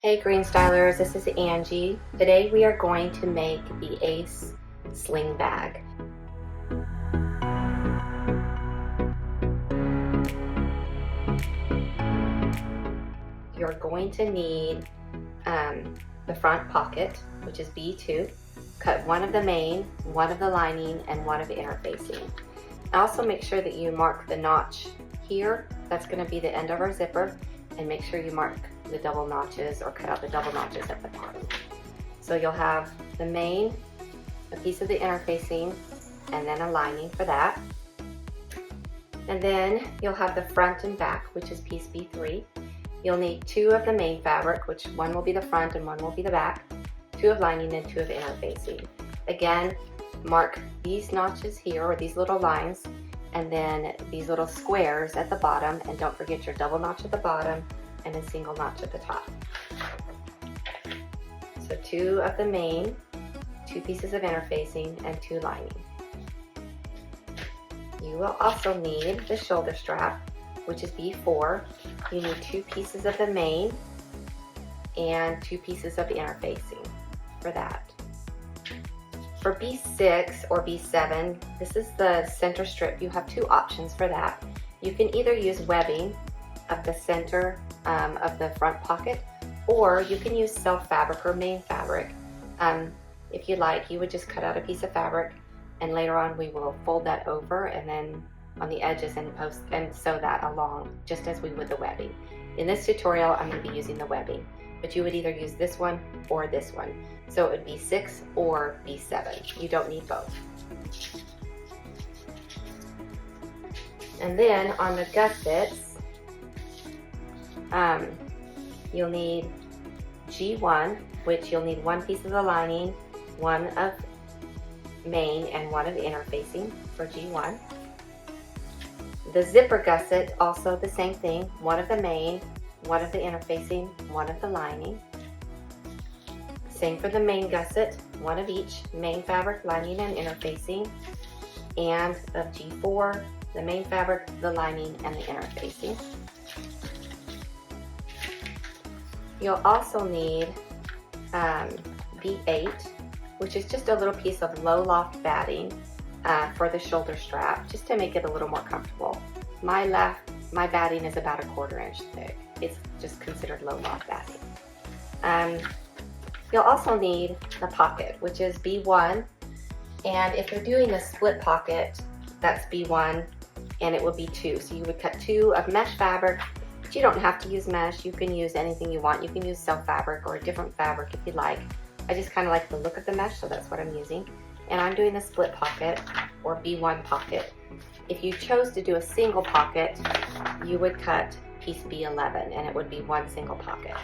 Hey Greenstylers, this is Angie. Today we are going to make the Ace Sling Bag. You're going to need the front pocket, which is B2. Cut one of the main, one of the lining, and one of the interfacing. Also make sure that you mark the notch here. That's going to be the end of our zipper, and make sure you mark the double notches or cut out the double notches at the bottom. So you'll have the main, a piece of the interfacing, and then a lining for that. And then you'll have the front and back, which is piece B3. You'll need two of the main fabric, which one will be the front and one will be the back, two of lining and two of interfacing. Again, mark these notches here, or these little lines, and then these little squares at the bottom, and don't forget your double notch at the bottom and a single notch at the top. So two of the main, two pieces of interfacing, and two lining. You will also need the shoulder strap, which is B4. You need two pieces of the main and two pieces of the interfacing for that. For B6 or B7, this is the center strip. You have two options for that. You can either use webbing of the center of the front pocket, or you can use self fabric or main fabric. If you like, you would just cut out a piece of fabric, and later on we will fold that over and then on the edges and sew that along just as we would the webbing. In this tutorial I'm going to be using the webbing, but you would either use this one or this one. So it would be B6 or B7. You don't need both. And then on the gussets, you'll need G1, which you'll need one piece of the lining, one of main, and one of the interfacing for G1. The zipper gusset, also the same thing, one of the main, one of the interfacing, one of the lining. Same for the main gusset, one of each, main fabric, lining, and interfacing. And of G4, the main fabric, the lining, and the interfacing. You'll also need B8, which is just a little piece of low loft batting for the shoulder strap, just to make it a little more comfortable. My batting is about 1/4 inch thick. It's just considered low loft batting. You'll also need the pocket, which is B1, and if you're doing a split pocket, that's B1, and it will be 2. So you would cut 2 of mesh fabric. But you don't have to use mesh. You can use anything you want. You can use self fabric or a different fabric if you like. I just kind of like the look of the mesh, so that's what I'm using. And I'm doing the split pocket or B1 pocket. If you chose to do a single pocket, you would cut piece B11 and it would be one single pocket.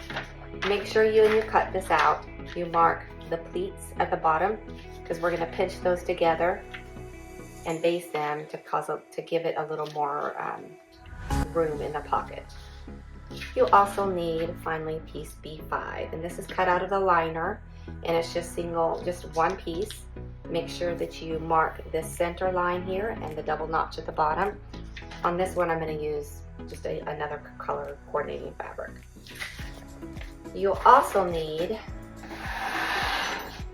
Make sure when you cut this out, you mark the pleats at the bottom, because we're going to pinch those together and base them to give it a little more room in the pocket. You also need, finally, piece B5, and this is cut out of the liner, and it's just one piece. Make sure that you mark this center line here and the double notch at the bottom. On this one I'm going to use just another color coordinating fabric. You'll also need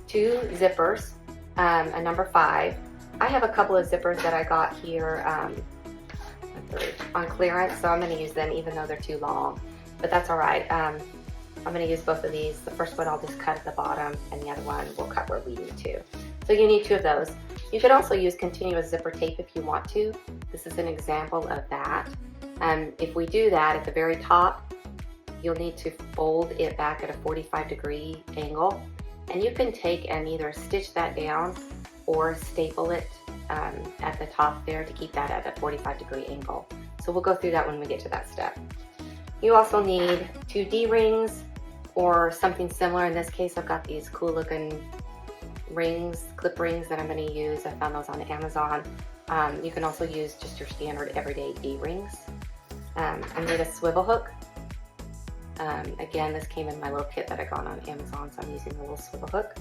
2 zippers, a number 5. I have a couple of zippers that I got here on clearance, so I'm going to use them even though they're too long, but that's alright. I'm going to use both of these. The first one I'll just cut at the bottom, and the other one we'll cut where we need to. So you need 2 of those. You could also use continuous zipper tape if you want to. This is an example of that. If we do that at the very top, you'll need to fold it back at a 45-degree angle, and you can take and either stitch that down or staple it at the top there to keep that at a 45-degree angle. So we'll go through that when we get to that step. You also need 2 D-rings or something similar. In this case, I've got these cool looking rings, clip rings that I'm going to use. I found those on Amazon. You can also use just your standard everyday D-rings. I need a swivel hook. Again, this came in my little kit that I got on Amazon, so I'm using the little swivel hook.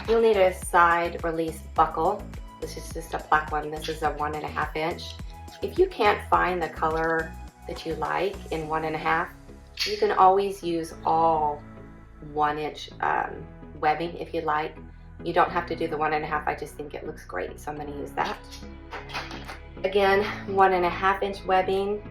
You'll need a side release buckle. This is just a black one. This is a 1.5 inch. If you can't find the color that you like in 1.5, you can always use all 1-inch webbing if you'd like. You don't have to do the 1.5. I just think it looks great, so I'm going to use that. Again, 1.5-inch webbing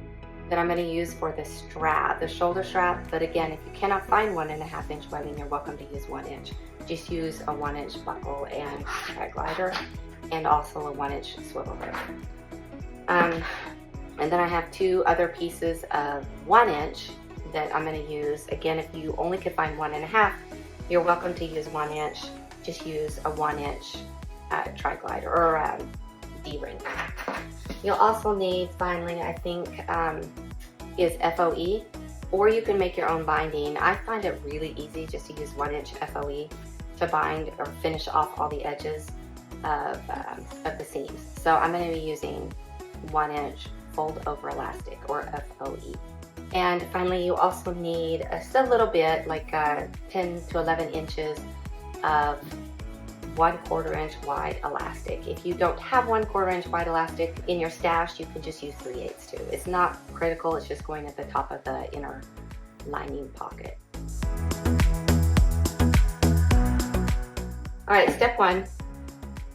that I'm going to use for the strap, the shoulder strap. But again, if you cannot find 1.5-inch webbing, you're welcome to use 1 inch. Just use a 1-inch buckle and tag glider, and also a 1-inch swivel hook. And then I have 2 other pieces of 1 inch that I'm going to use. Again, if you only could find 1.5, you're welcome to use 1 inch. Just use a 1-inch tri glider or D-ring. You'll also need, finally, I think, is FOE, or you can make your own binding. I find it really easy just to use 1-inch FOE to bind or finish off all the edges of the seams. So I'm going to be using 1-inch fold over elastic, or FOE. And finally, you also need just a little bit, like 10 to 11 inches of 1/4 inch wide elastic. If you don't have 1/4 inch wide elastic in your stash, you can just use 3/8 too. It's not critical, it's just going at the top of the inner lining pocket. All right, step 1,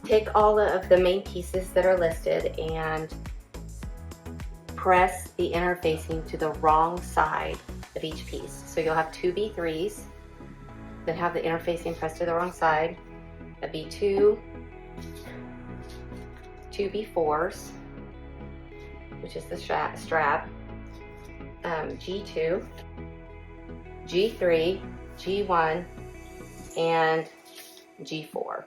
take all of the main pieces that are listed and press the interfacing to the wrong side of each piece. So you'll have 2 B3s that have the interfacing pressed to the wrong side, a B2, 2 B4s, which is the strap, G2, G3, G1, and G4.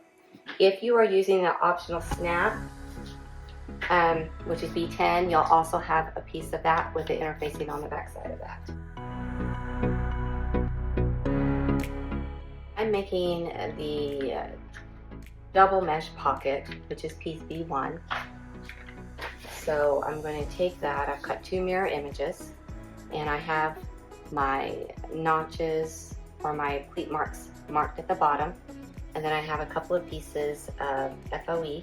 If you are using the optional snap, which is B10, you'll also have a piece of that with the interfacing on the back side of that. I'm making the double mesh pocket, which is piece B1. So I'm going to take that, I've cut 2 mirror images, and I have my notches or my pleat marks marked at the bottom, and then I have a couple of pieces of FOE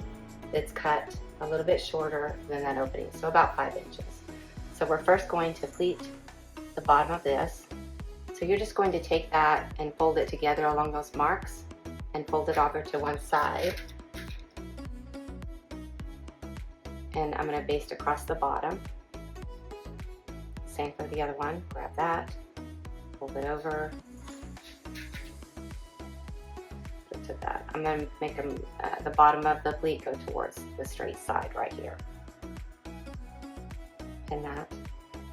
that's cut a little bit shorter than that opening, so about 5 inches. So we're first going to pleat the bottom of this. So you're just going to take that and fold it together along those marks and fold it over to one side. And I'm going to baste across the bottom. Same for the other one. Grab that, fold it over, put it to that. I'm going to make them, the bottom of the pleat go towards the straight side right here. And that.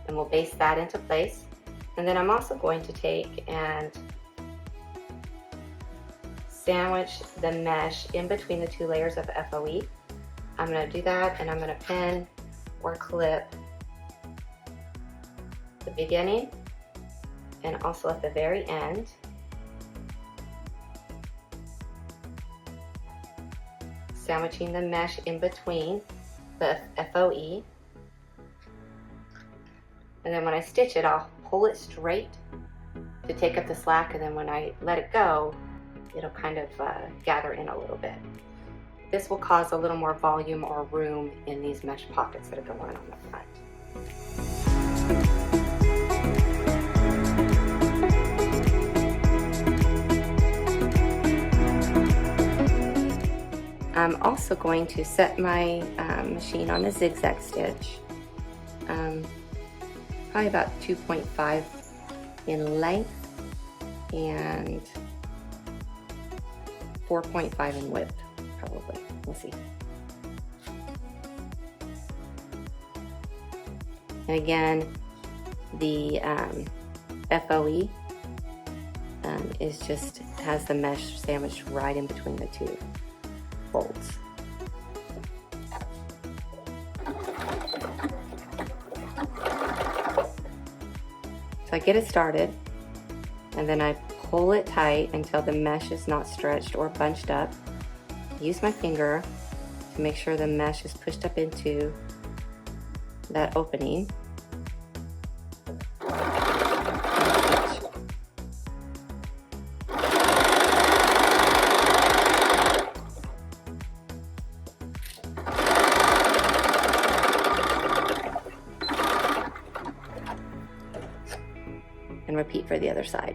And we'll baste that into place. And then I'm also going to take and sandwich the mesh in between the 2 layers of FOE. I'm going to do that, and I'm going to pin or clip the beginning and also at the very end. Sandwiching the mesh in between the FOE. And then when I stitch it, I'll pull it straight to take up the slack, and then when I let it go, it'll kind of gather in a little bit. This will cause a little more volume or room in these mesh pockets that are going on the front. I'm also going to set my machine on a zigzag stitch, probably about 2.5 in length and 4.5 in width, probably. We'll see. And again, the FOE is just has the mesh sandwiched right in between the 2 folds. So I get it started, and then I pull it tight until the mesh is not stretched or bunched up. Use my finger to make sure the mesh is pushed up into that opening. And repeat for the other side.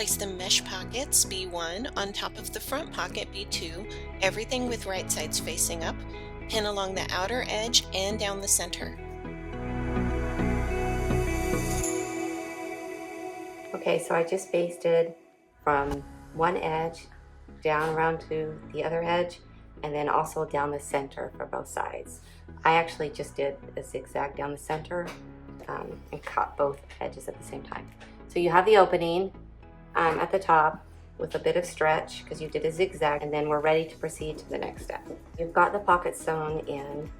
Place the mesh pockets B1 on top of the front pocket B2, everything with right sides facing up. Pin along the outer edge and down the center. Okay, so I just basted from one edge down around to the other edge, and then also down the center for both sides. I actually just did a zigzag down the center and cut both edges at the same time. So you have the opening at the top with a bit of stretch because you did a zigzag, and then we're ready to proceed to the next step. You've got the pocket sewn in.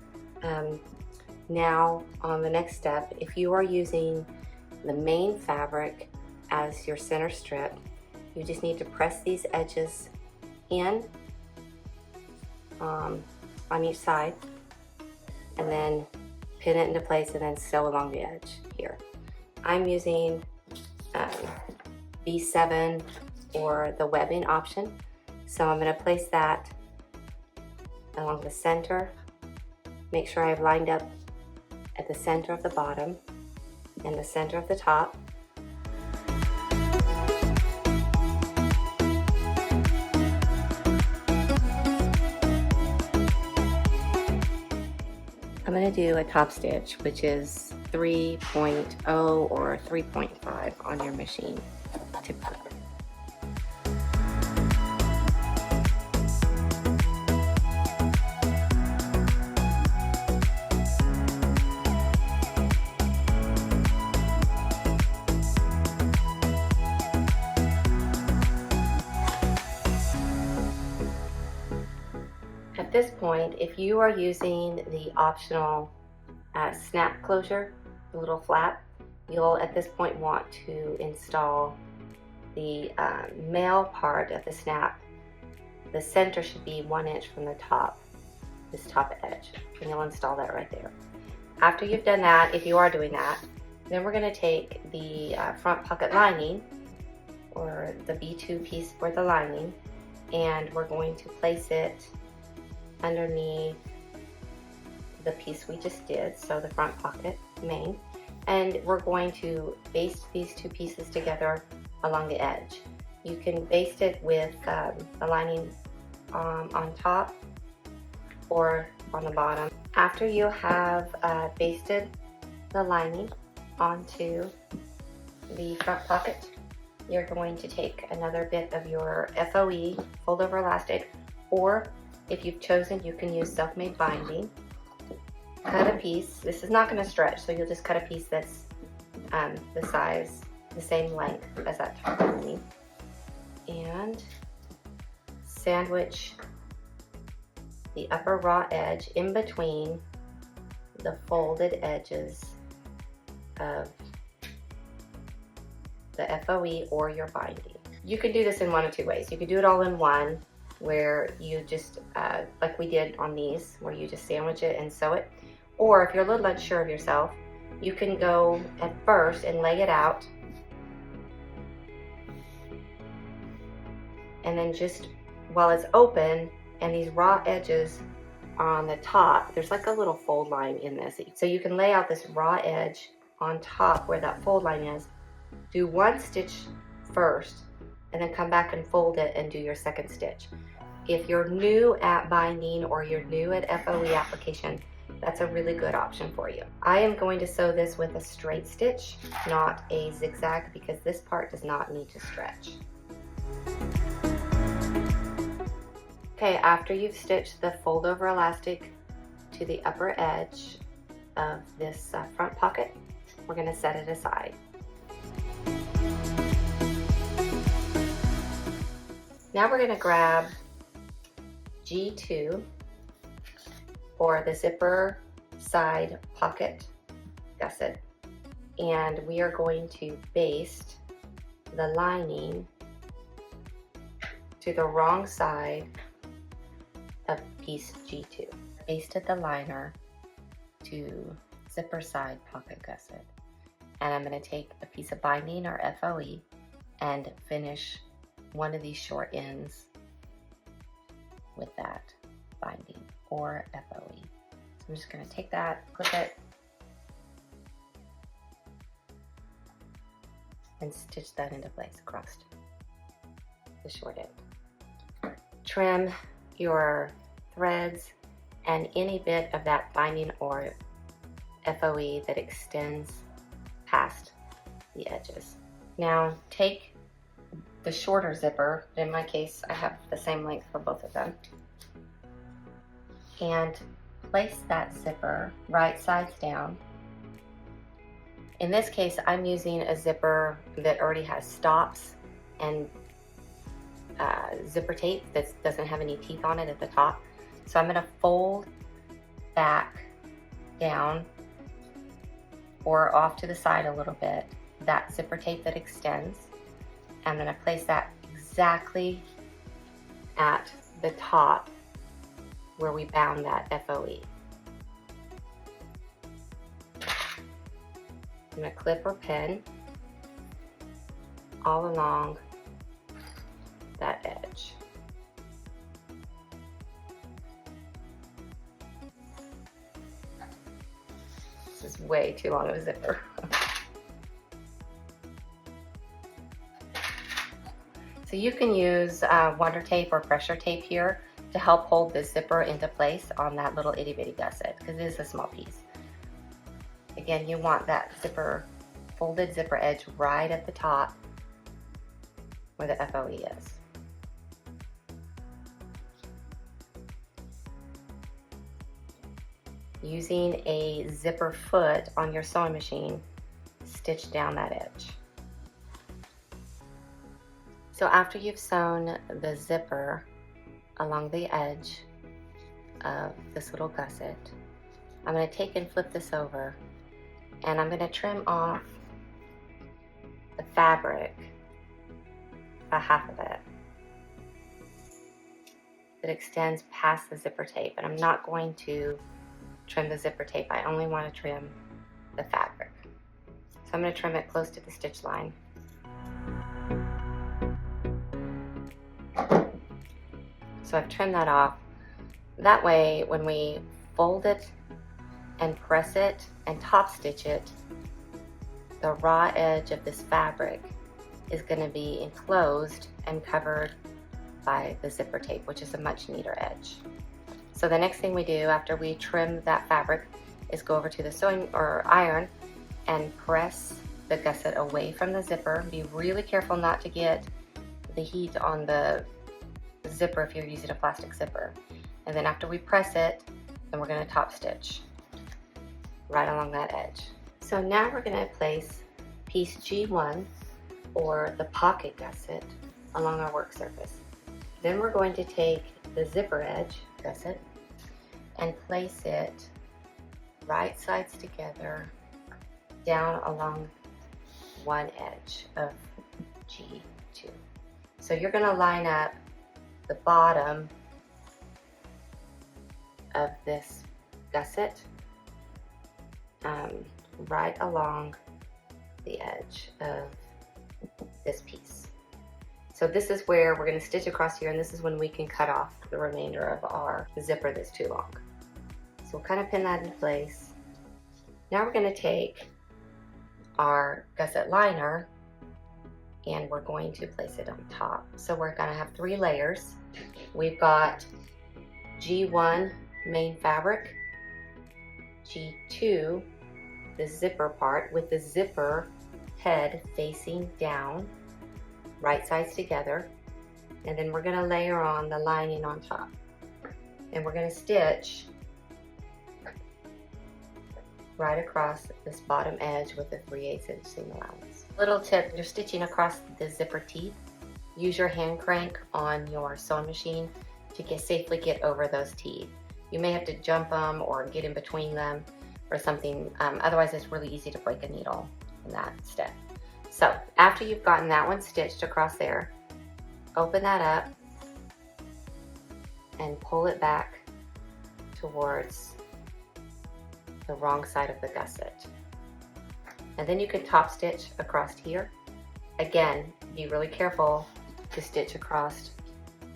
Now on the next step, if you are using the main fabric as your center strip, you just need to press these edges in on each side, and then pin it into place and then sew along the edge here. I'm using B7 or the webbing option, so I'm going to place that along the center. Make sure I've lined up at the center of the bottom and the center of the top. I'm going to do a top stitch, which is 3.0 or 3.5 on your machine typically. At this point, if you are using the optional snap closure, the little flap, you'll at this point want to install the male part of the snap. The center should be 1 inch from the top, this top edge, and you'll install that right there. After you've done that, if you are doing that, then we're going to take the front pocket lining, or the B2 piece for the lining, and we're going to place it underneath the piece we just did, so the front pocket main, and we're going to baste these two pieces together along the edge. You can baste it with the lining on top or on the bottom. After you have basted the lining onto the front pocket, you're going to take another bit of your FOE fold over elastic, or if you've chosen, you can use self-made binding. Cut a piece. This is not going to stretch, so you'll just cut a piece that's the size, the same length as that top lining, and sandwich the upper raw edge in between the folded edges of the FOE or your binding. You can do this in one of two ways. You can do it all in one, where you just, like we did on these, where you just sandwich it and sew it. Or if you're a little unsure of yourself, you can go at first and lay it out, and then just while it's open and these raw edges are on the top, there's like a little fold line in this. So you can lay out this raw edge on top where that fold line is, do one stitch first, and then come back and fold it and do your second stitch. If you're new at binding or you're new at FOE application, that's a really good option for you. I am going to sew this with a straight stitch, not a zigzag, because this part does not need to stretch. Okay, after you've stitched the fold over elastic to the upper edge of this front pocket, we're going to set it aside. Now we're going to grab G2, or the zipper side pocket gusset, and we are going to baste the lining to the wrong side of piece G2. Basted the liner to zipper side pocket gusset, and I'm going to take a piece of binding or FOE and finish one of these short ends with that binding or FOE. So I'm just going to take that, clip it, and stitch that into place across. short end. Trim your threads and any bit of that binding or FOE that extends past the edges. Now take the shorter zipper, in my case I have the same length for both of them, and place that zipper right sides down. In this case I'm using a zipper that already has stops and zipper tape that doesn't have any teeth on it at the top. So I'm going to fold back down or off to the side a little bit that zipper tape that extends. I'm going to place that exactly at the top where we bound that FOE. I'm going to clip or pin all along that edge. This is way too long of a zipper. So you can use wonder tape or pressure tape here to help hold this zipper into place on that little itty bitty gusset, because it is a small piece. Again, you want that zipper, folded zipper edge right at the top where the FOE is. Using a zipper foot on your sewing machine, stitch down that edge. So after you've sewn the zipper along the edge of this little gusset, I'm going to take and flip this over, and I'm going to trim off the fabric, about half of it, that extends past the zipper tape. And I'm not going to trim the zipper tape, I only want to trim the fabric. So I'm going to trim it close to the stitch line. So I've trimmed that off. That way when we fold it and press it and top stitch it, the raw edge of this fabric is going to be enclosed and covered by the zipper tape, which is a much neater edge. So the next thing we do after we trim that fabric is go over to the sewing or iron and press the gusset away from the zipper. Be really careful not to get the heat on the zipper if you're using a plastic zipper. And then after we press it, then we're going to top stitch right along that edge. So now we're going to place piece G1 or the pocket gusset along our work surface. Then we're going to take the zipper edge gusset and place it right sides together down along one edge of G2. So you're going to line up the bottom of this gusset right along the edge of this piece. So this is where we're going to stitch across here, and this is when we can cut off the remainder of our zipper that's too long. So we'll kind of pin that in place. Now we're going to take our gusset liner and we're going to place it on top. So we're going to have 3 layers. We've got G1 main fabric, G2 the zipper part with the zipper head facing down, right sides together, and then we're going to layer on the lining on top, and we're going to stitch right across this bottom edge with a 3/8 inch seam allowance. Little tip, you're stitching across the zipper teeth, use your hand crank on your sewing machine to safely get over those teeth. You may have to jump them or get in between them or something, otherwise it's really easy to break a needle in that step. So after you've gotten that one stitched across there, open that up and pull it back towards the wrong side of the gusset. And then you can top stitch across here. Again, be really careful to stitch across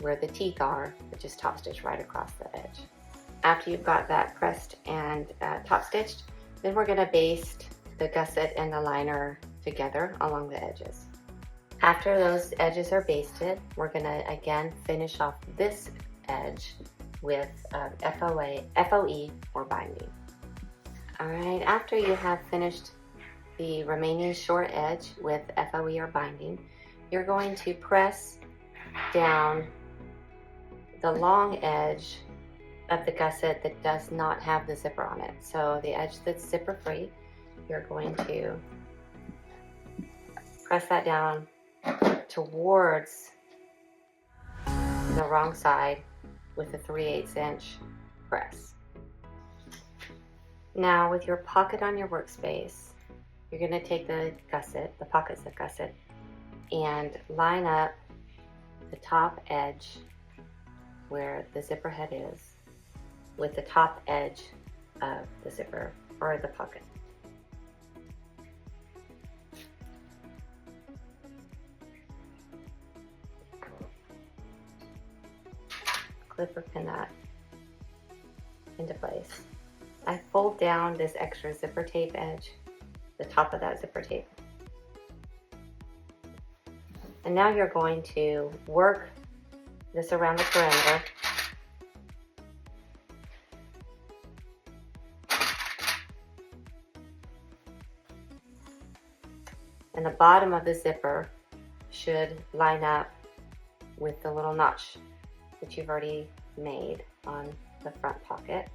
where the teeth are, but just top stitch right across the edge. After you've got that pressed and top stitched, then we're going to baste the gusset and the liner together along the edges. After those edges are basted, we're gonna again finish off this edge with FOE or binding. All right, after you have finished the remaining short edge with FOE or binding, you're going to press down the long edge of the gusset that does not have the zipper on it. So the edge that's zipper free, you're going to press that down towards the wrong side with a 3/8 inch press. Now with your pocket on your workspace, you're going to take the gusset, the pocket zip gusset, and line up the top edge where the zipper head is with the top edge of the zipper or the pocket. Clip or pin that into place. I fold down this extra zipper tape edge, the top of that zipper tape. And now you're going to work this around the perimeter. And the bottom of the zipper should line up with the little notch that you've already made on the front pocket.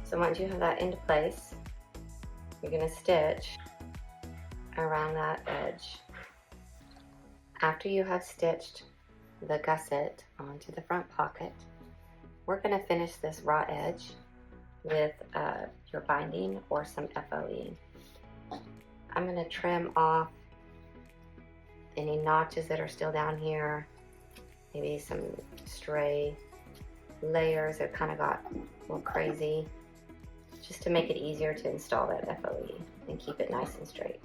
So once you have that into place, you're going to stitch around that edge. After you have stitched the gusset onto the front pocket, we're going to finish this raw edge with your binding or some FOE. I'm going to trim off any notches that are still down here, maybe some stray layers that kind of got a little crazy, just to make it easier to install that FOE and keep it nice and straight.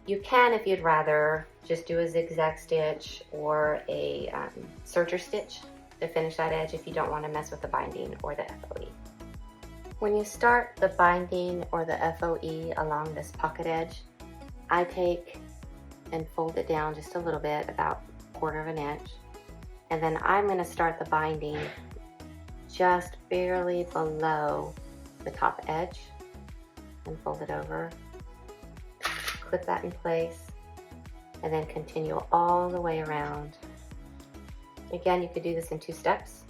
You can, if you'd rather, just do a zigzag stitch or a serger stitch to finish that edge if you don't want to mess with the binding or the FOE. When you start the binding or the FOE along this pocket edge, I take and fold it down just a little bit, about 1/4 of an inch, and then I'm going to start the binding just barely below the top edge and fold it over. Clip that in place and then continue all the way around. Again, you could do this in 2 steps.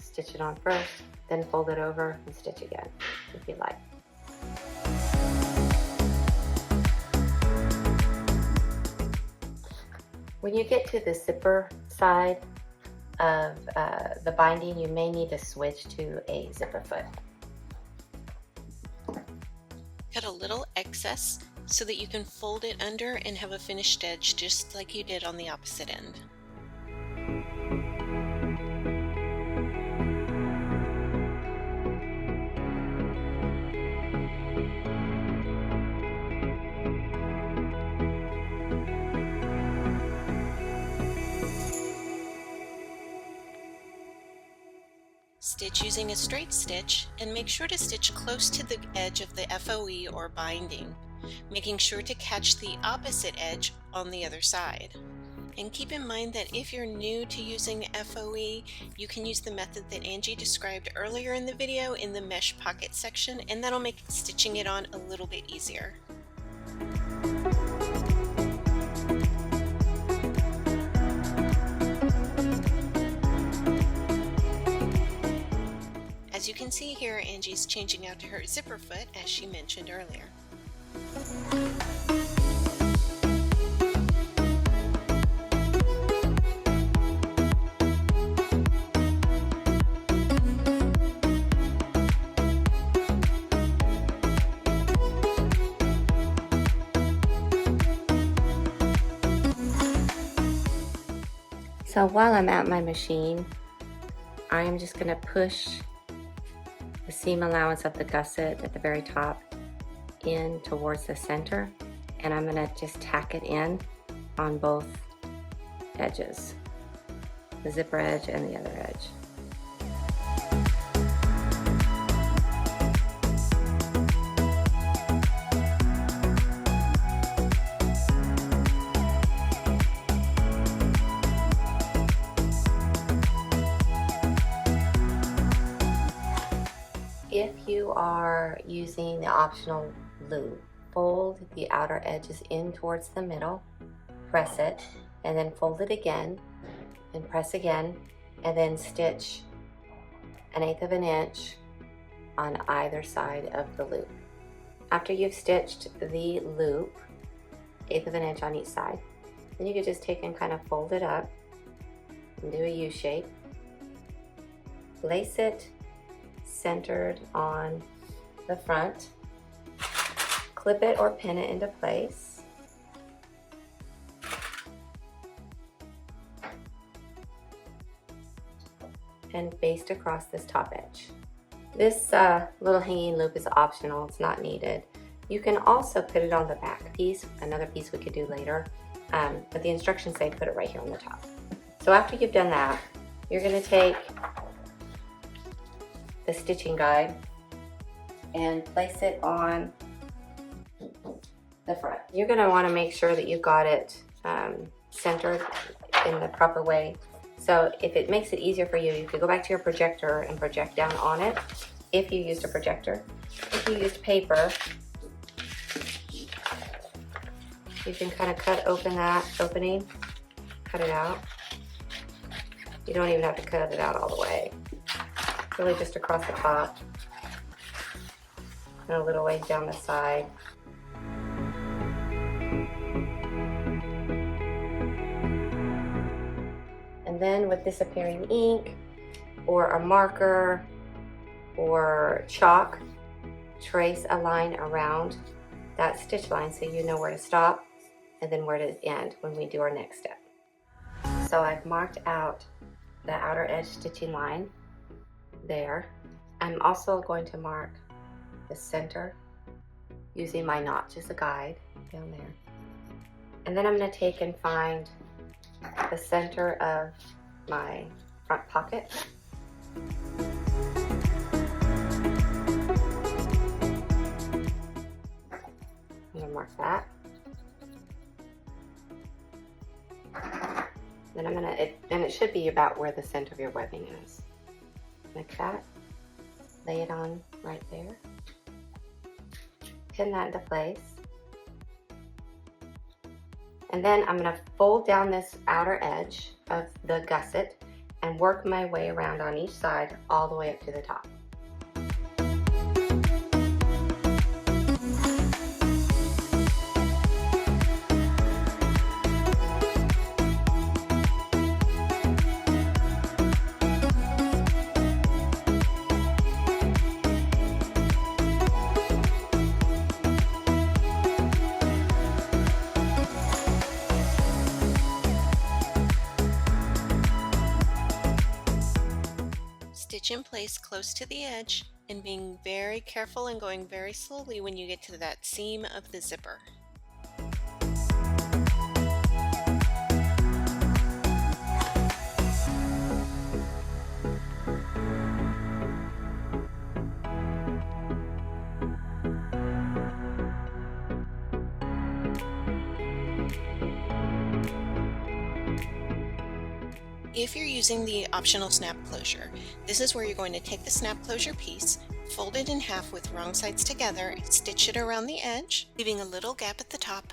Stitch it on first, then fold it over and stitch again if you like. When you get to the zipper side of the binding, you may need to switch to a zipper foot. Cut a little excess so that you can fold it under and have a finished edge just like you did on the opposite end. Stitch using a straight stitch and make sure to stitch close to the edge of the FOE or binding, making sure to catch the opposite edge on the other side. And keep in mind that if you're new to using FOE, you can use the method that Angie described earlier in the video in the mesh pocket section, and that'll make stitching it on a little bit easier. As you can see here, Angie's changing out to her zipper foot as she mentioned earlier. So while I'm at my machine, I am just going to push the seam allowance of the gusset at the very top in towards the center, and I'm going to just tack it in on both edges, the zipper edge and the other edge. If you are using the optional loop, fold the outer edges in towards the middle, press it, and then fold it again, and press again, and then stitch 1/8 of an inch on either side of the loop. After you've stitched the loop, 1/8 of an inch on each side, then you can just take and kind of fold it up and do a U shape. Lace it centered on the front, clip it or pin it into place, and baste across this top edge. This little hanging loop is optional, it's not needed. You can also put it on the back piece, another piece we could do later, but the instructions say put it right here on the top. So after you've done that, you're going to take the stitching guide and place it on the front. You're going to want to make sure that you've got it centered in the proper way. So if it makes it easier for you, you could go back to your projector and project down on it if you used a projector. If you used paper, you can kind of cut open that opening, cut it out. You don't even have to cut it out all the way. Really just across the top and a little ways down the side. And then with disappearing ink or a marker or chalk, trace a line around that stitch line so you know where to stop and then where to end when we do our next step. So I've marked out the outer edge stitching line there. I'm also going to mark the center using my notch as a guide down there. And then I'm going to take and find the center of my front pocket. I'm going to mark that. Then I'm going to, and it should be about where the center of your webbing is. Like that. Lay it on right there. Pin that into place. And then I'm going to fold down this outer edge of the gusset and work my way around on each side all the way up to the top. Stitch in place close to the edge and being very careful and going very slowly when you get to that seam of the zipper. If you're using the optional snap closure, this is where you're going to take the snap closure piece, fold it in half with wrong sides together, stitch it around the edge, leaving a little gap at the top,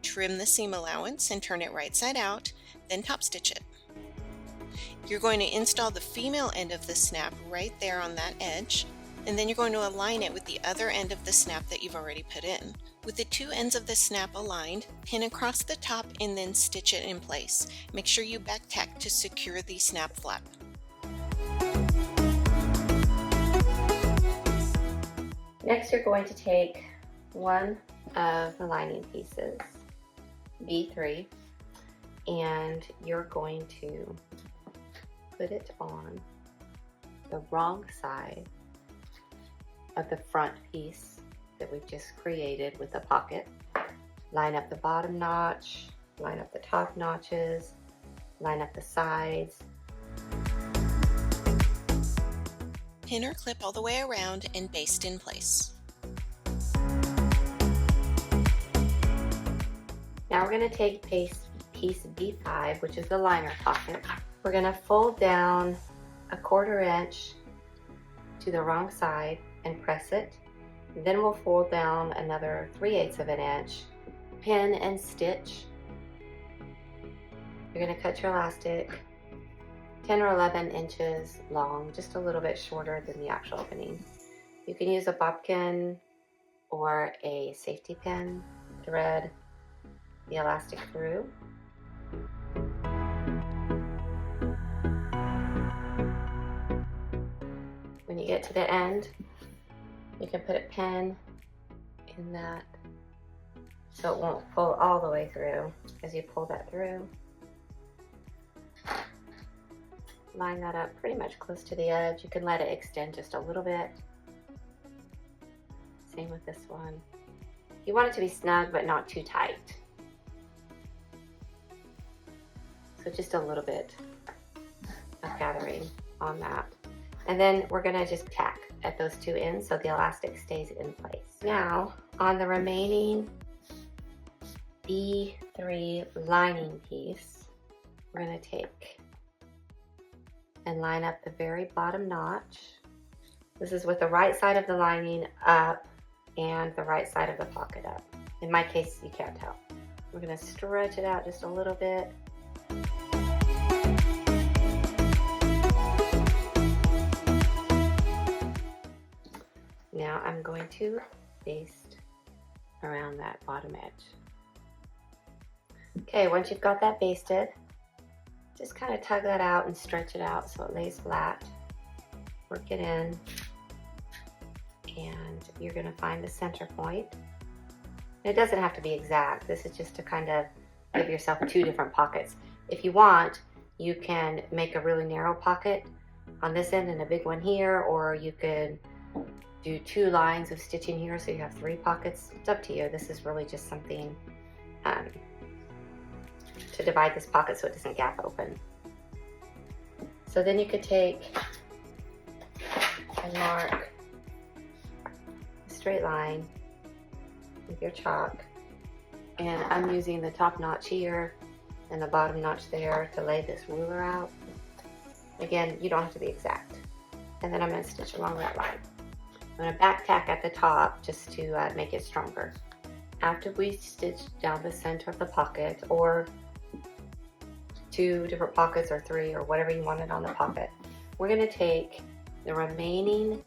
trim the seam allowance and turn it right side out, then top stitch it. You're going to install the female end of the snap right there on that edge, and then you're going to align it with the other end of the snap that you've already put in. With the two ends of the snap aligned, pin across the top and then stitch it in place. Make sure you back tack to secure the snap flap. Next, you're going to take one of the lining pieces, B3, and you're going to put it on the wrong side of the front piece that we've just created with the pocket. Line up the bottom notch, line up the top notches, line up the sides. Pin or clip all the way around and baste in place. Now we're going to take piece B5, which is the liner pocket. We're going to fold down 1/4 inch to the wrong side and press it. Then we'll fold down another 3/8 of an inch, pin and stitch. You're going to cut your elastic 10 or 11 inches long, just a little bit shorter than the actual opening. You can use a bobbin or a safety pin, thread the elastic through. When you get to the end, you can put a pin in that so it won't pull all the way through. As you pull that through, line that up pretty much close to the edge. You can let it extend just a little bit. Same with this one. You want it to be snug but not too tight. So just a little bit of gathering on that. And then we're gonna just tack at those two ends so the elastic stays in place. Now, on the remaining B3 lining piece, we're gonna take and line up the very bottom notch. This is with the right side of the lining up and the right side of the pocket up. In my case, you can't tell. We're gonna stretch it out just a little bit. Now I'm going to baste around that bottom edge. Okay, once you've got that basted, just kind of tug that out and stretch it out so it lays flat. Work it in, and you're going to find the center point. And it doesn't have to be exact. This is just to kind of give yourself two different pockets. If you want, you can make a really narrow pocket on this end and a big one here, or you could do 2 lines of stitching here so you have 3 pockets. It's up to you. This is really just something to divide this pocket so it doesn't gap open. So then you could take and mark a straight line with your chalk, and I'm using the top notch here and the bottom notch there to lay this ruler out. Again, you don't have to be exact. And then I'm going to stitch along that line. I'm going to back tack at the top just to make it stronger. After we stitch down the center of the pocket, or 2 different pockets or 3 or whatever you wanted on the pocket, we're going to take the remaining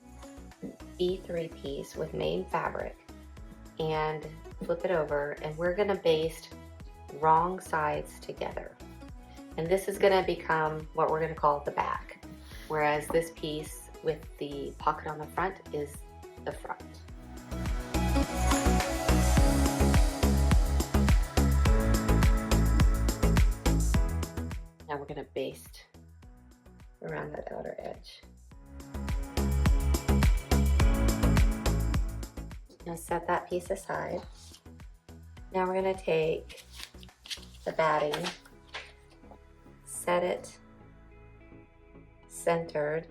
B3 piece with main fabric and flip it over, and we're going to baste wrong sides together. And this is going to become what we're going to call the back, whereas this piece with the pocket on the front is the front. Now we're going to baste around that outer edge. Now set that piece aside. Now we're going to take the batting, set it centered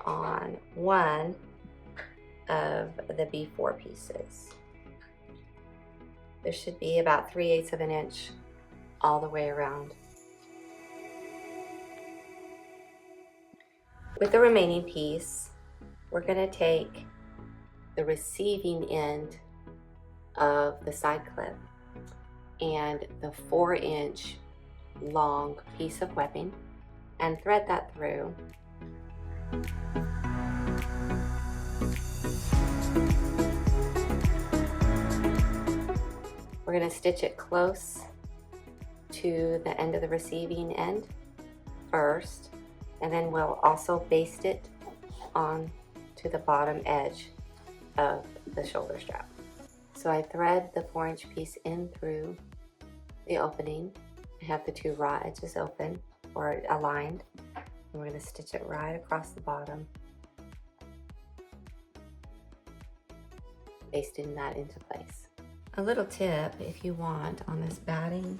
on one of the B4 pieces. There should be about 3/8 of an inch all the way around. With the remaining piece, we're going to take the receiving end of the side clip and the 4-inch long piece of webbing and thread that through. We're going to stitch it close to the end of the receiving end first, and then we'll also baste it on to the bottom edge of the shoulder strap. So I thread the 4-inch piece in through the opening. I have the 2 raw edges open or aligned, and we're going to stitch it right across the bottom basting that into place. A little tip, if you want, on this batting,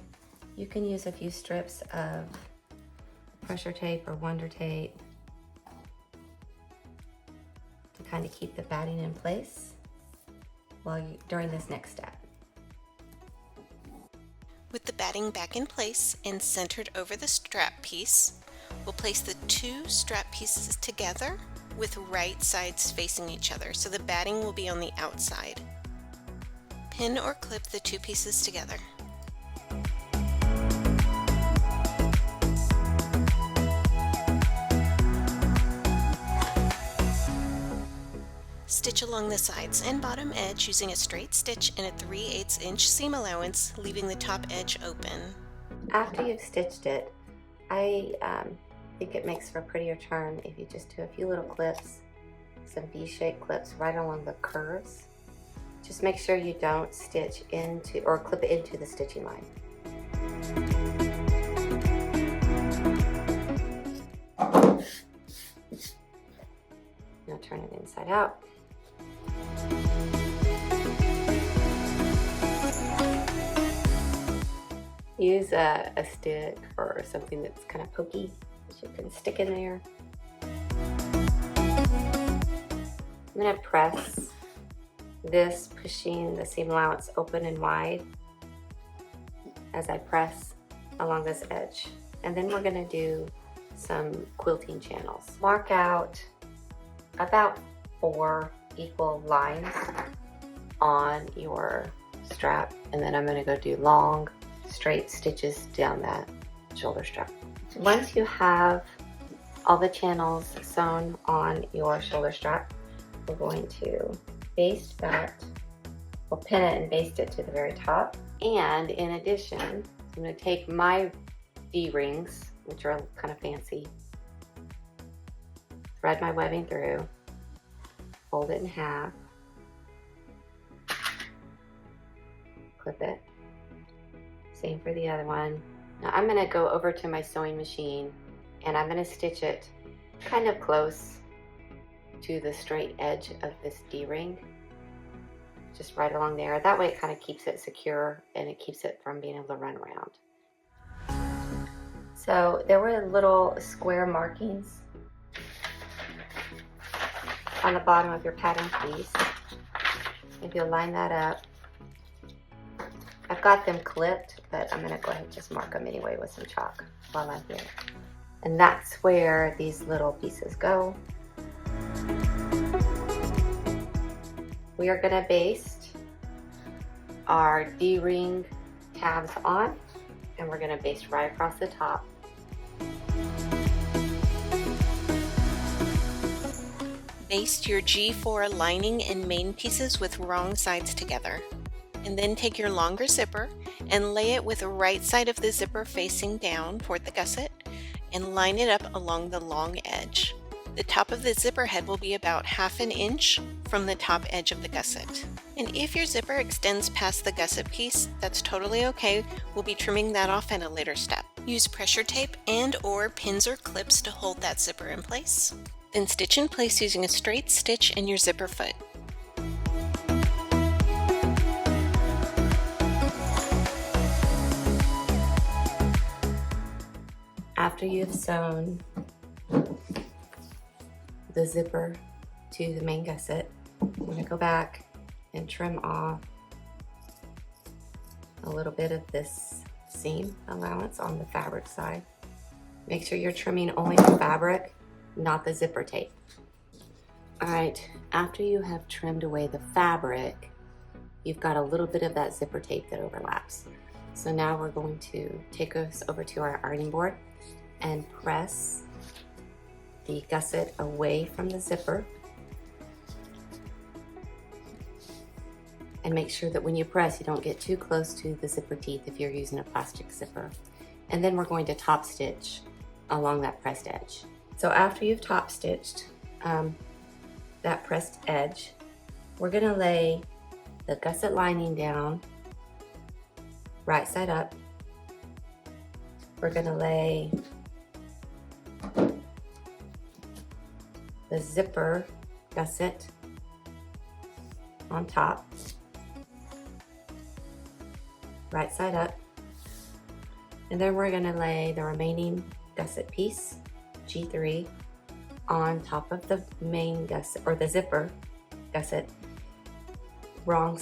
you can use a few strips of pressure tape or Wonder Tape to kind of keep the batting in place during this next step. With the batting back in place and centered over the strap piece, we'll place the two strap pieces together with right sides facing each other, so the batting will be on the outside. Pin or clip the two pieces together. Stitch along the sides and bottom edge using a straight stitch and a 3/8 inch seam allowance, leaving the top edge open. After you've stitched it, I think it makes for a prettier turn if you just do a few little clips, some V-shaped clips right along the curves. Just make sure you don't stitch into or clip it into the stitching line. Now turn it inside out. Use a stick or something that's kind of pokey that you can stick in there. I'm going to press this, pushing the seam allowance open and wide as I press along this edge. And then we're going to do some quilting channels. Mark out about 4 equal lines on your strap, and then I'm going to go do long straight stitches down that shoulder strap. Once you have all the channels sewn on your shoulder strap, we're going to baste that. We'll pin it and baste it to the very top. And in addition, I'm going to take my D-rings, which are kind of fancy, thread my webbing through, fold it in half, clip it. Same for the other one. Now I'm going to go over to my sewing machine and I'm going to stitch it kind of close to the straight edge of this D-ring, just right along there. That way it kind of keeps it secure and it keeps it from being able to run around. So there were little square markings on the bottom of your pattern piece. If you'll line that up, I've got them clipped, but I'm going to go ahead and just mark them anyway with some chalk while I'm here. And that's where these little pieces go. We are going to baste our D-ring tabs on, and we're going to baste right across the top. Baste your G4 lining and main pieces with wrong sides together. And then take your longer zipper and lay it with the right side of the zipper facing down toward the gusset and line it up along the long edge. The top of the zipper head will be about 1/2 inch from the top edge of the gusset. And if your zipper extends past the gusset piece, that's totally okay. We'll be trimming that off at a later step. Use pressure tape and/or pins or clips to hold that zipper in place. Then stitch in place using a straight stitch and your zipper foot. After you've sewn the zipper to the main gusset, I'm going to go back and trim off a little bit of this seam allowance on the fabric side. Make sure you're trimming only the fabric, not the zipper tape. Alright, after you have trimmed away the fabric, you've got a little bit of that zipper tape that overlaps. So now we're going to take us over to our ironing board and press the gusset away from the zipper. And make sure that when you press, you don't get too close to the zipper teeth if you're using a plastic zipper. And then we're going to top stitch along that pressed edge. So after you've top stitched that pressed edge, we're going to lay the gusset lining down right side up. We're going to lay the zipper gusset on top, right side up, and then we're gonna lay the remaining gusset piece, G3, on top of the main gusset, or the zipper gusset, wrong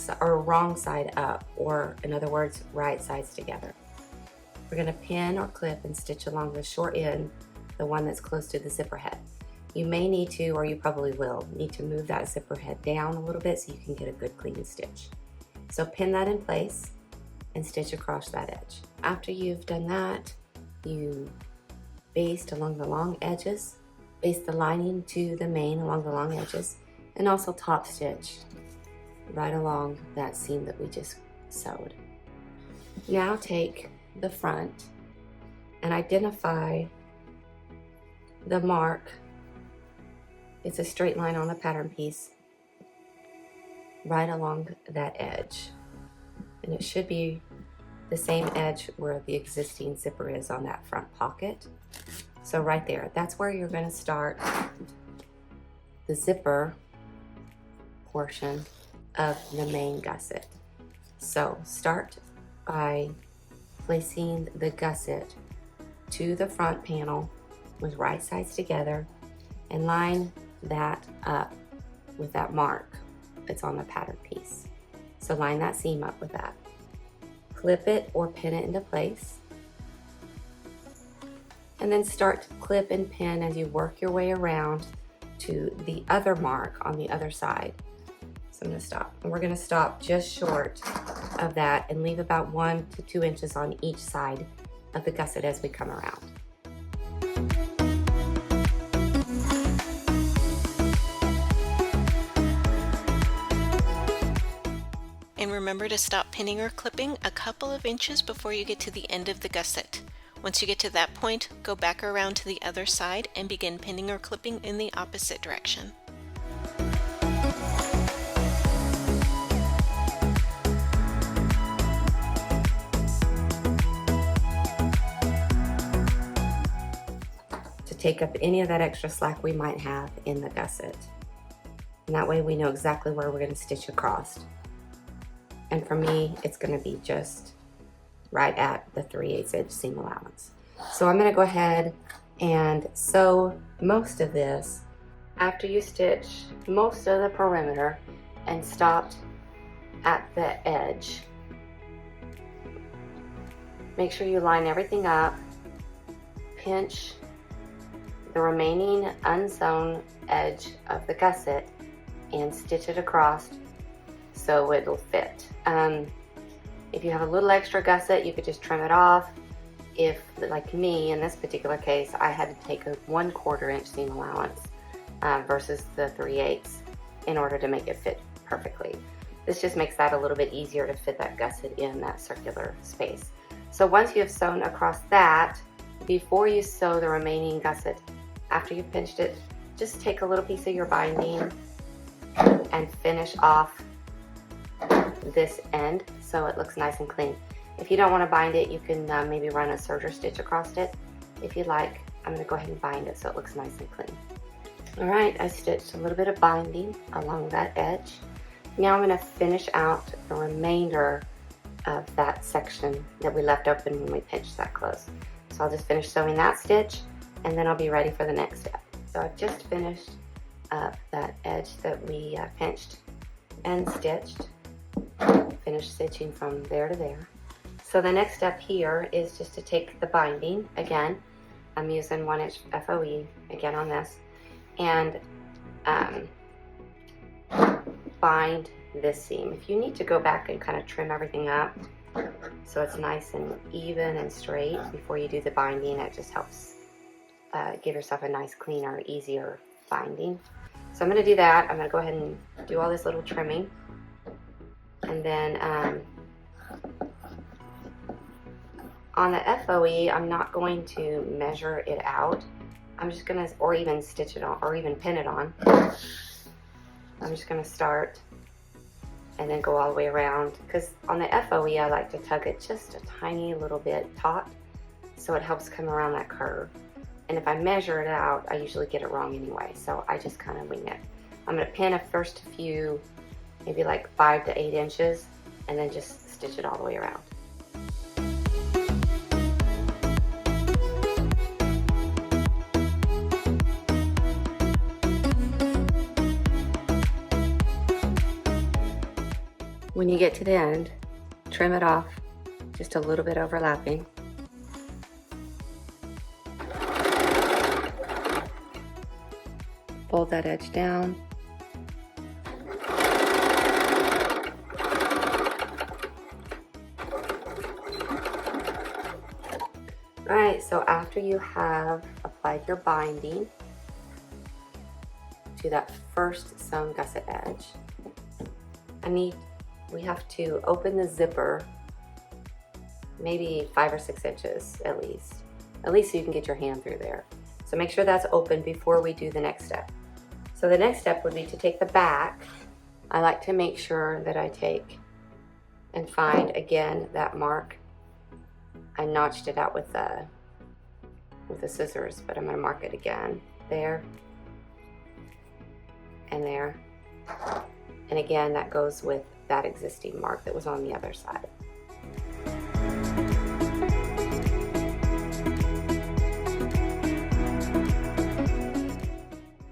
side up, or in other words, right sides together. We're gonna pin or clip and stitch along the short end, the one that's close to the zipper head. You may need to, or you probably will, need to move that zipper head down a little bit so you can get a good clean stitch. So pin that in place and stitch across that edge. After you've done that, you baste along the long edges, baste the lining to the main along the long edges, and also top stitch right along that seam that we just sewed. Now take the front and identify the mark. It's a straight line on the pattern piece right along that edge, and it should be the same edge where the existing zipper is on that front pocket. So right there, that's where you're going to start the zipper portion of the main gusset. So start by placing the gusset to the front panel with right sides together and line that up with that mark that's on the pattern piece. So line that seam up with that. Clip it or pin it into place. And then start to clip and pin as you work your way around to the other mark on the other side. So I'm going to stop. And we're going to stop just short of that and leave about 1 to 2 inches on each side of the gusset as we come around. And remember to stop pinning or clipping a couple of inches before you get to the end of the gusset. Once you get to that point, go back around to the other side and begin pinning or clipping in the opposite direction. To take up any of that extra slack we might have in the gusset. And that way we know exactly where we're going to stitch across. And for me, it's going to be just right at the 3/8 inch seam allowance. So I'm going to go ahead and sew most of this. After you stitch most of the perimeter and stopped at the edge, make sure you line everything up, pinch the remaining unsewn edge of the gusset and stitch it across so it'll fit. If you have a little extra gusset, you could just trim it off. If, like me, in this particular case, I had to take a 1/4 inch seam allowance versus the 3/8 in order to make it fit perfectly. This just makes that a little bit easier to fit that gusset in that circular space. So once you have sewn across that, before you sew the remaining gusset, after you've pinched it, just take a little piece of your binding and finish off this end so it looks nice and clean. If you don't want to bind it, you can maybe run a serger stitch across it. If you like, I'm going to go ahead and bind it so it looks nice and clean. Alright, I stitched a little bit of binding along that edge. Now I'm going to finish out the remainder of that section that we left open when we pinched that close. So I'll just finish sewing that stitch and then I'll be ready for the next step. So I've just finished up that edge that we pinched and stitched. Finished stitching from there to there. So the next step here is just to take the binding, again, I'm using 1 inch FOE again on this, and bind this seam. If you need to go back and kind of trim everything up so it's nice and even and straight before you do the binding, it just helps give yourself a nice, cleaner, easier binding. So I'm going to do that. I'm going to go ahead and do all this little trimming. And then on the FOE, I'm not going to measure it out. I'm just going to, or even stitch it on, or even pin it on. I'm just going to start and then go all the way around. Because on the FOE, I like to tug it just a tiny little bit taut, so it helps come around that curve. And if I measure it out, I usually get it wrong anyway, so I just kind of wing it. I'm going to pin a first few maybe like 5 to 8 inches, and then just stitch it all the way around. When you get to the end, trim it off just a little bit overlapping. Fold that edge down. Alright, so after you have applied your binding to that first sewn gusset edge, we have to open the zipper maybe 5 or 6 inches at least so you can get your hand through there. So make sure that's open before we do the next step. So the next step would be to take the back. I like to make sure that I take and find again that mark. I notched it out with the scissors, but I'm going to mark it again there and there. And again, that goes with that existing mark that was on the other side.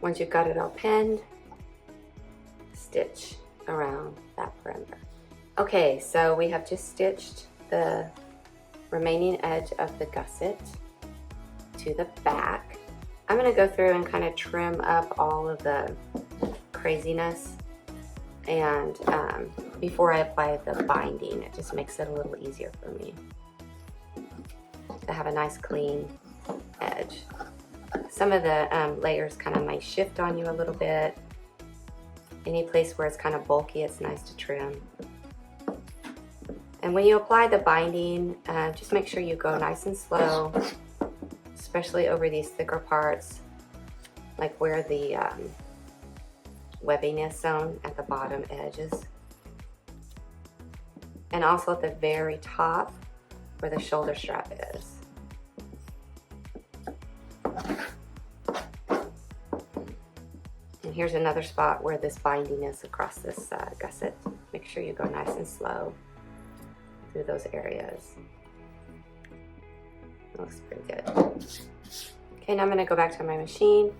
Once you've got it all pinned, stitch around that perimeter. Okay, so we have just stitched the remaining edge of the gusset to the back. I'm going to go through and kind of trim up all of the craziness, and before I apply the binding, it just makes it a little easier for me to have a nice clean edge. Some of the layers kind of might shift on you a little bit. Any place where it's kind of bulky, it's nice to trim. And when you apply the binding, just make sure you go nice and slow, especially over these thicker parts, like where the webbing is sewn at the bottom edges. And also at the very top where the shoulder strap is. And here's another spot where this binding is across this gusset. Make sure you go nice and slow through those areas. That looks pretty good. Okay, now I'm going to go back to my machine,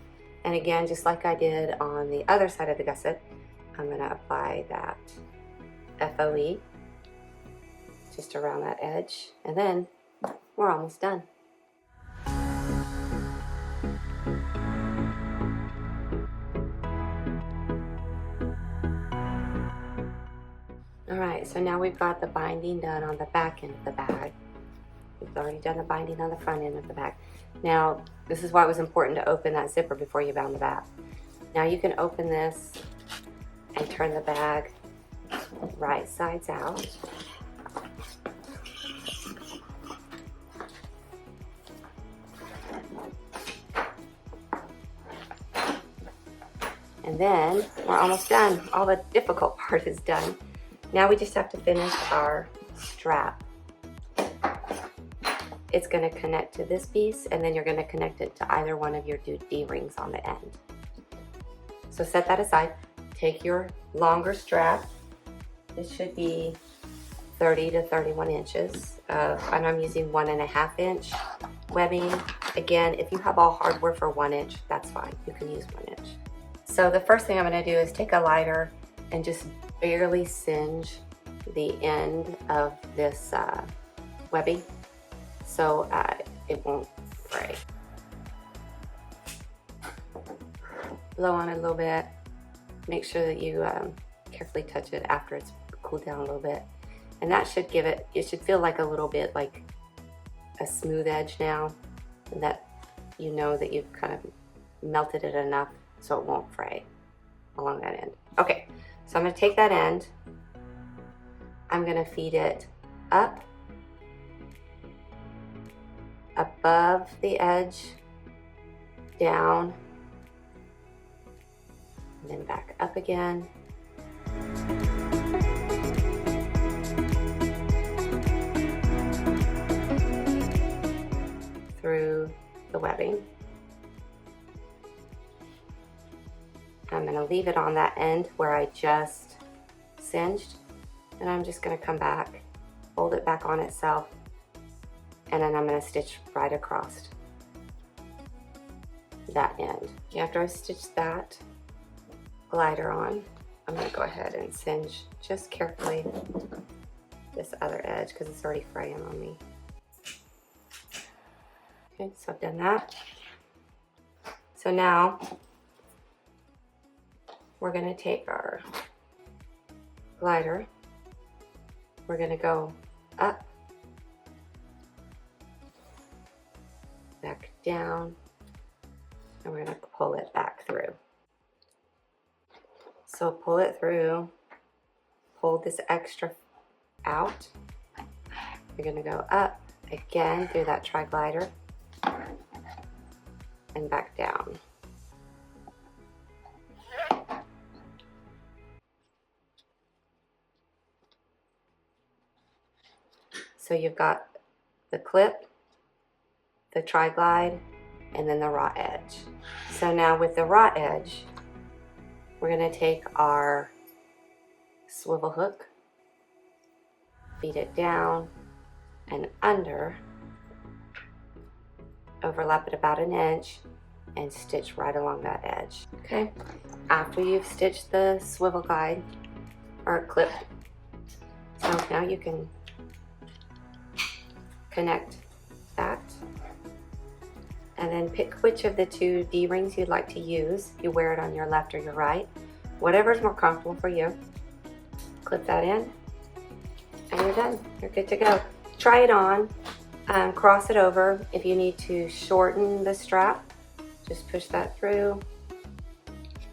and again, just like I did on the other side of the gusset, I'm going to apply that FOE just around that edge, and then we're almost done. Alright, so now we've got the binding done on the back end of the bag. We've already done the binding on the front end of the bag. Now, this is why it was important to open that zipper before you bound the bag. Now you can open this and turn the bag right sides out. And then we're almost done. All the difficult part is done. Now we just have to finish our strap. It's going to connect to this piece, and then you're going to connect it to either one of your D-rings on the end. So set that aside. Take your longer strap. It should be 30 to 31 inches. And I'm using 1.5 inch webbing. Again, if you have all hardware for 1 inch, that's fine. You can use 1 inch. So the first thing I'm going to do is take a lighter and just barely singe the end of this webbing so it won't fray. Blow on it a little bit. Make sure that you carefully touch it after it's cooled down a little bit. And that should give it, it should feel like a little bit like a smooth edge now, and that you know that you've kind of melted it enough so it won't fray along that end. Okay, so I'm going to take that end, I'm going to feed it up, above the edge, down, and then back up again. Through the webbing. I'm going to leave it on that end where I just singed, and I'm just going to come back, fold it back on itself, and then I'm going to stitch right across that end. After I stitch that glider on, I'm going to go ahead and singe just carefully this other edge because it's already fraying on me. Okay, so I've done that. So now we're going to take our glider, we're going to go up, back down, and we're going to pull it back through. So pull it through, pull this extra out. You're going to go up again through that tri-glider and back down. So you've got the clip, the tri-glide, and then the raw edge. So now with the raw edge, we're going to take our swivel hook, feed it down and under, overlap it about an inch, and stitch right along that edge. Okay, after you've stitched the swivel guide or clip, so now you can connect that and then pick which of the two D-rings you'd like to use. You wear it on your left or your right, whatever's more comfortable for you. Clip that in and you're done. You're good to go. Try it on, cross it over. If you need to shorten the strap, just push that through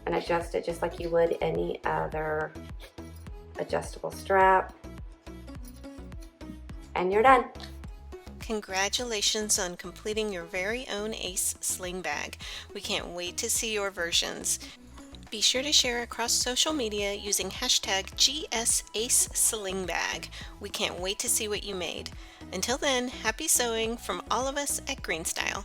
and adjust it just like you would any other adjustable strap, and you're done. Congratulations on completing your very own Ace Sling Bag. We can't wait to see your versions. Be sure to share across social media using hashtag #GSAceSlingBag. We can't wait to see what you made. Until then, happy sewing from all of us at Greenstyle.